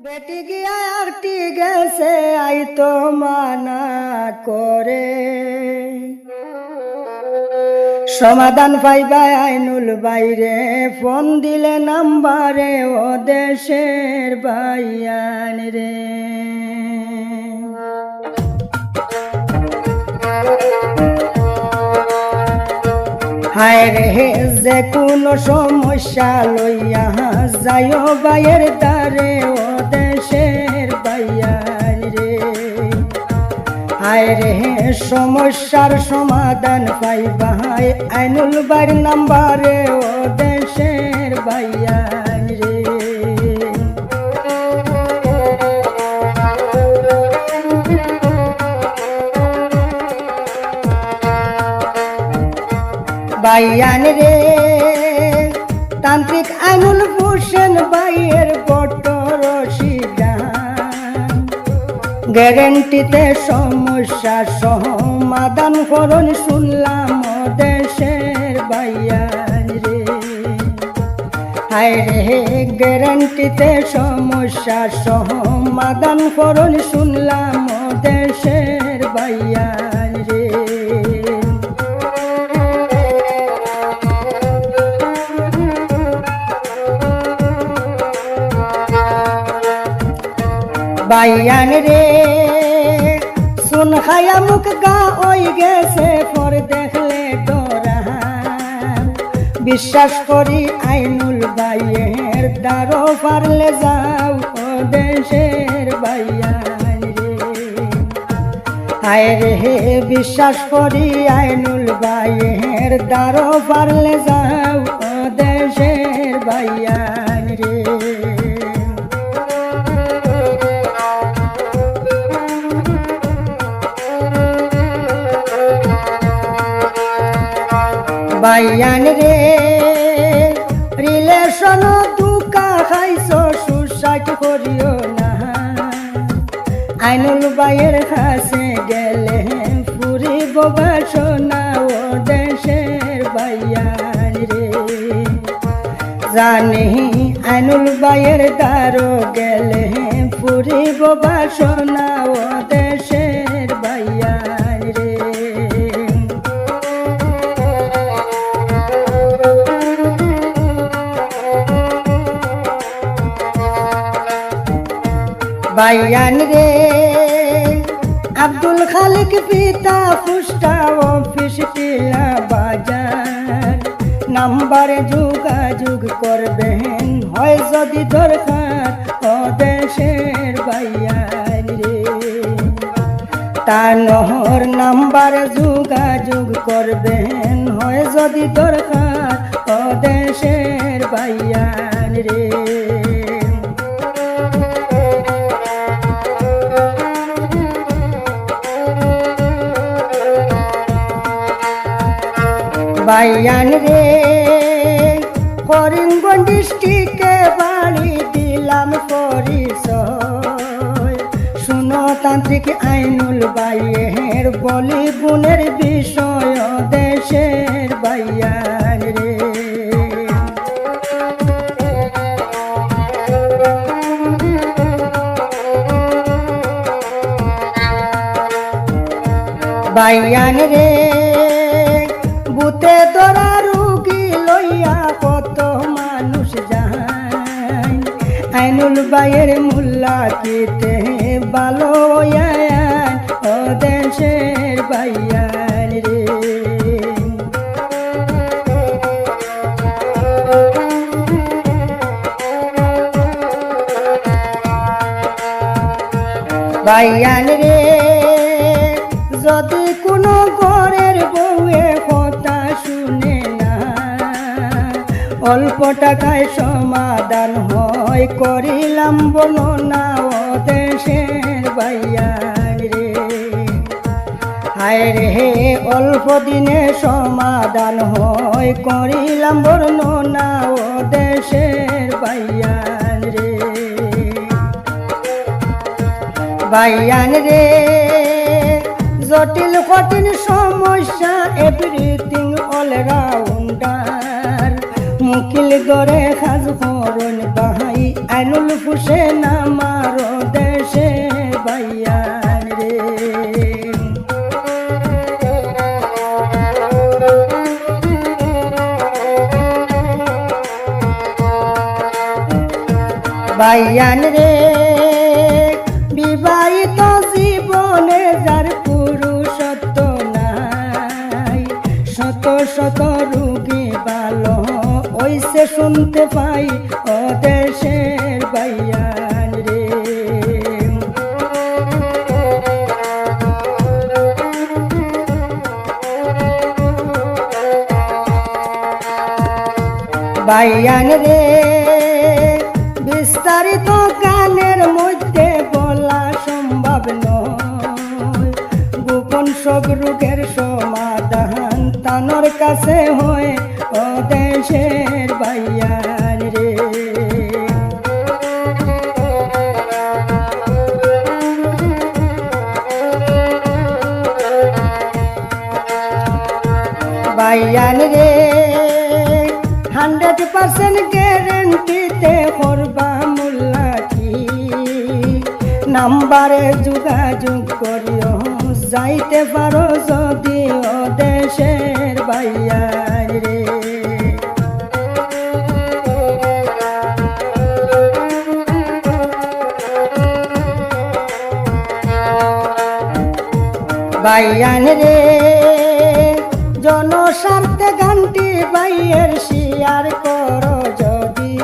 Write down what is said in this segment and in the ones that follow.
বেটি গিয়া আরটি গেছে আই তো মানা করে সমাধান পাইবা আইনুল বাইরে ফোন দিলে নাম্বারে ও দেশের বাইয়ান রে হায় রে যে কোনো সমস্যা লইয়া যাইও বাইয়ের দ্বারে ও দেশের বাইয়ান রে হায় রে সমস্যার সমাধান পাইবা আইনুল বাইর নাম্বারে ও দেশের বাইয়ান রে বাইয়ান রে তান্ত্রিক আইনুল হোসেন বাইয়ের বটর গ্যারেন্টিতে সমস্যা সমাধান করুন শুনলাম দেশের বাইয়ান রে হায় রে গ্যারেন্টিতে সমস্যা সমাধান করুন শুনলাম দেশের বাইয়ান রে বাইয়ান রে শুন খায়া মুখ গা ওই গেছে পর দেখলে ডরা বিশ্বাস করি আইনুল বাইয়ের দ্বারো পারলে যাও ও দেশের বাইয়ান রে হায় রে বিশ্বাস করি আইনুল বাইয়ের দ্বারো পারলে যাও ও দেশের বাইয়ান রে বাইয়ান রে রিলেশন দুকা খাইছ সুসাইড করিও না আইনুল বাইয়ের কাছে গেলে ফুরিব বাসনা ও দেশের বাইয়ান রে জানি আইনুল বাইয়ের দ্বারো গেলে ফুরিব বাসনা ও দেশের বাইয়ান রে বাইয়ান রে আব্দুল খালিক পিতা পুষ্টা অফিস টিলা বাজার নাম্বারে যোগাযোগ করবেন হয় যদি দরকার ও দেশের বাইয়ান রে তানহর নাম্বারে যোগাযোগ করবেন হয় যদি দরকার ও দেশের বাইয়ান রে বাইয়ান রে করিমগঞ্জ ডিস্ট্রিক্টে বাড়ি দিলাম পরিচয় শুনো তান্ত্রিক আইনুল বাইয়ের বলি গুণের বিষয় দেশের বাইয়ান রে বাইয়ান রে বুতে দরা রুগী লইয়া কত মানুষ যায় আইনুল বাইয়ের মুল্লা কিতে ভালো ও দেশের বাইয়ান রে বাইয়ান রে যদি কোনো ঘরের বউয়ে কথা শুনে না অল্প টাকায় সমাধান হয় করিলাম বর্ণনা ও দেশের বাইয়ান রে হায় রে অল্প দিনে সমাধান হয় করিলাম বর্ণনা ও দেশের বাইয়ান রে বাইয়ান রে জটিল কঠিন সমস্যা এভরিথিং অলরাউন্ডার মুকিল গড়ে খাজ করুন বাহাই আইনুল হোসেন আমার দেশে ভাইয়ান রে। ভাইয়ান রে বিবাহিত জীবনে যার পুরুষত্ব নাই, শত শত রোগী ভালো ওইসে শুনতে পাই ও দেশের ভাইয়ান রে। ভাইয়ান রে বিস্তারিত গানের মধ্যে বলা সম্ভব নয়, গোপন সব রোগের সমাধান তানোর কাছে হয় ও দেশের ভাইয়ান রে। ভাইয়ান রে 100% গ্যারেন্টিতে করবা মুল্লাকি, নাম্বারে যোগাযোগ করিও যাইতে পারো যদি ও দেশের ভাইয়ান রে। ভাইয়ান রে জনস্বার্থে গানটি ভাইয়ের শেয়ার করো যদি,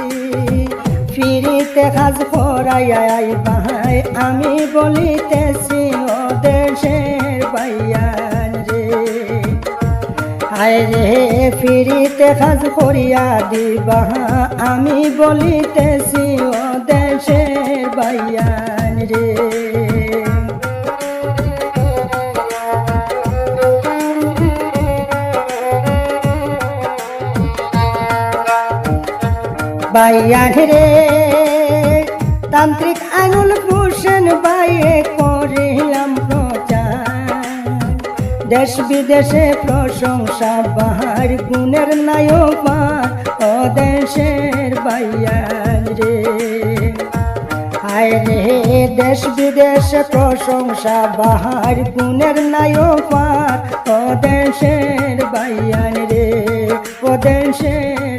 ফিরিতে কাজ করাই ভাই আমি বলিতেছি ও দেশের ভাইয়ান রে। হায় রে ফিরিতে কাজ করিয়া দিবা আমি বলিতেছি ও দেশের ভাইয়ান রে। ভাইয়ান রে তান্ত্রিক আইনুল হোসেন ভাইয়ে করিলাম প্রচার, দেশ বিদেশে প্রশংসা বাহার গুণের নায়ক ও দেশের ভাইয়ান রে। হায় রে দেশ বিদেশে প্রশংসা বাহার গুণের নায়ক ও দেশের ভাইয়ান রে, ও দেশের